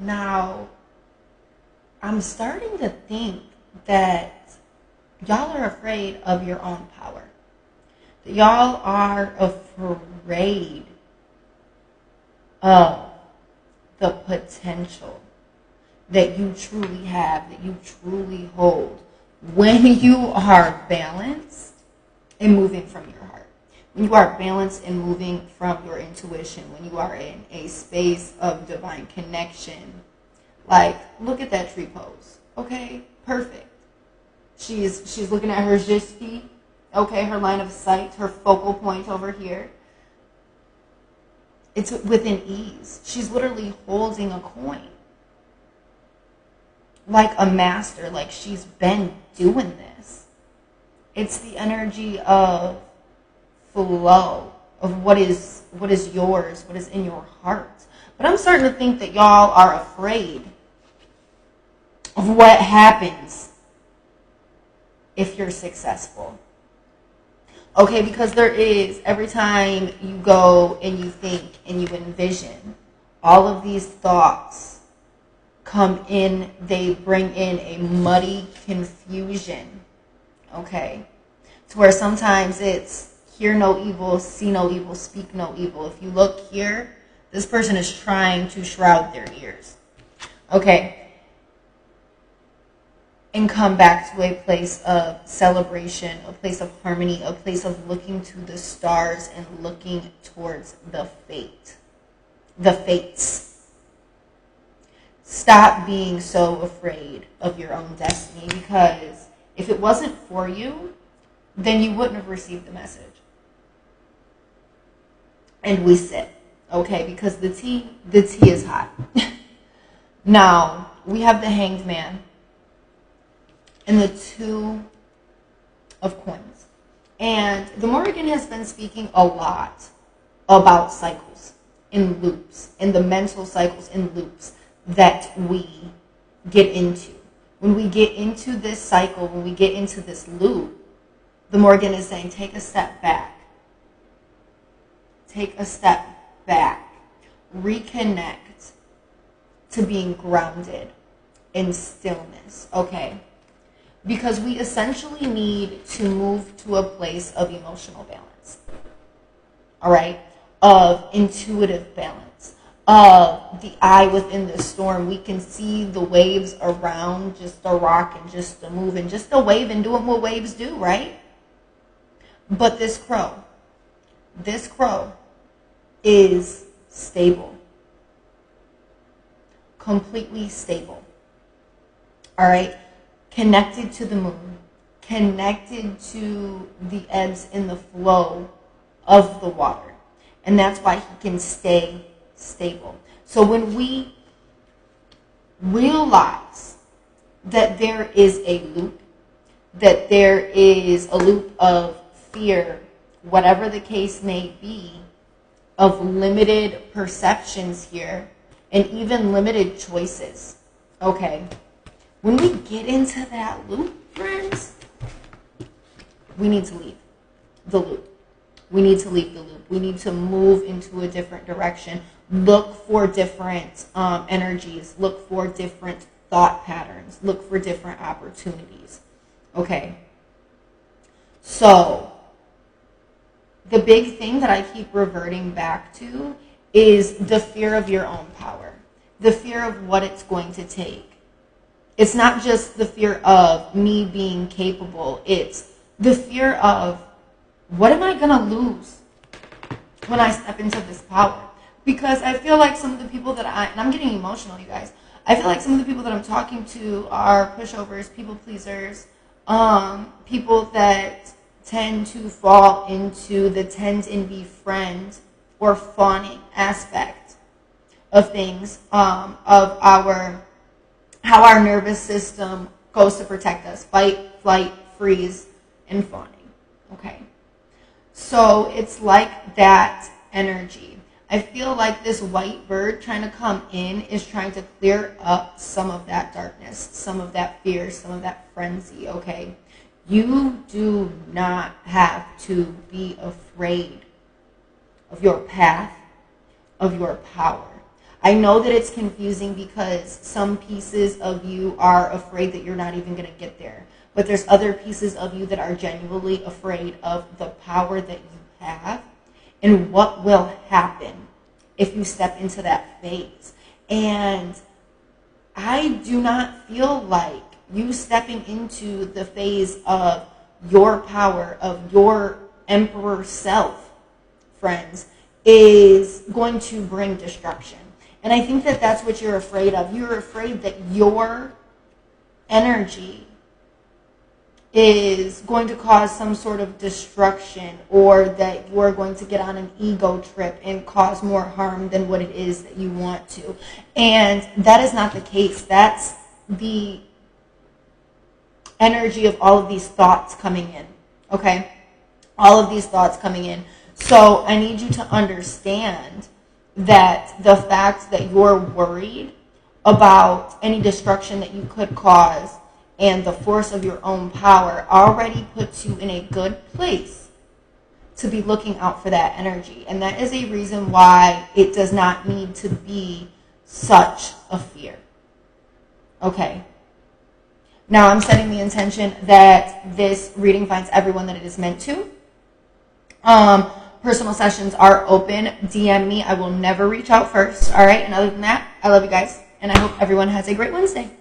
Now, I'm starting to think that y'all are afraid of your own power. That y'all are afraid of the potential that you truly have, that you truly hold when you are balanced and moving from your heart. When you are balanced and moving from your intuition, when you are in a space of divine connection. Like, look at that tree pose. Okay, perfect. She's looking at her jisti, okay, her line of sight, her focal point over here. It's within ease. She's literally holding a coin. Like a master, like she's been doing this. It's the energy of flow, of what is yours, what is in your heart. But I'm starting to think that y'all are afraid of what happens if you're successful. Okay, because there is, every time you go and you think and you envision, all of these thoughts come in, they bring in a muddy confusion, okay? To where sometimes it's hear no evil, see no evil, speak no evil. If you look here, this person is trying to shroud their ears, okay? And come back to a place of celebration, a place of harmony, a place of looking to the stars and looking towards the fates. Stop being so afraid of your own destiny, because if it wasn't for you, then you wouldn't have received the message. And we sit, okay, because the tea is hot. Now, we have the Hanged Man and the Two of Coins. And the Morrigan has been speaking a lot about cycles and loops, and the mental cycles and loops that we get into. When we get into this cycle, when we get into this loop, the Morrigan is saying, take a step back. Take a step back. Reconnect to being grounded in stillness, okay? Because we essentially need to move to a place of emotional balance, all right? Of intuitive balance, of the eye within the storm. We can see the waves around, just a rock and just a move and just a wave and doing what waves do, right? But this crow is stable, completely stable, all right? Connected to the moon, connected to the ebbs and the flow of the water. And that's why he can stay stable. So when we realize that there is a loop, that there is a loop of fear, whatever the case may be, of limited perceptions here, and even limited choices, okay? When we get into that loop, friends, we need to leave the loop. We need to leave the loop. We need to move into a different direction. Look for different energies. Look for different thought patterns. Look for different opportunities. Okay? So, the big thing that I keep reverting back to is the fear of your own power. The fear of what it's going to take. It's not just the fear of me being capable. It's the fear of, what am I going to lose when I step into this power? Because I feel like some of the people that and I'm getting emotional, you guys. I feel like some of the people that I'm talking to are pushovers, people pleasers, people that tend to fall into the tend and befriend or fawning aspect of things, of how our nervous system goes to protect us. Fight, flight, freeze, and fawning. Okay? So it's like that energy. I feel like this white bird trying to come in is trying to clear up some of that darkness, some of that fear, some of that frenzy, okay? You do not have to be afraid of your path, of your power. I know that it's confusing because some pieces of you are afraid that you're not even going to get there. But there's other pieces of you that are genuinely afraid of the power that you have and what will happen if you step into that phase. And I do not feel like you stepping into the phase of your power, of your emperor self, friends, is going to bring destruction. And I think that that's what you're afraid of. You're afraid that your energy is going to cause some sort of destruction, or that you're going to get on an ego trip and cause more harm than what it is that you want to. And that is not the case. That's the energy of all of these thoughts coming in, okay? All of these thoughts coming in. So I need you to understand that the fact that you're worried about any destruction that you could cause and the force of your own power already puts you in a good place to be looking out for that energy. And that is a reason why it does not need to be such a fear. Okay. Now I'm setting the intention that this reading finds everyone that it is meant to. Personal sessions are open. DM me. I will never reach out first. All right. And other than that, I love you guys. And I hope everyone has a great Wednesday.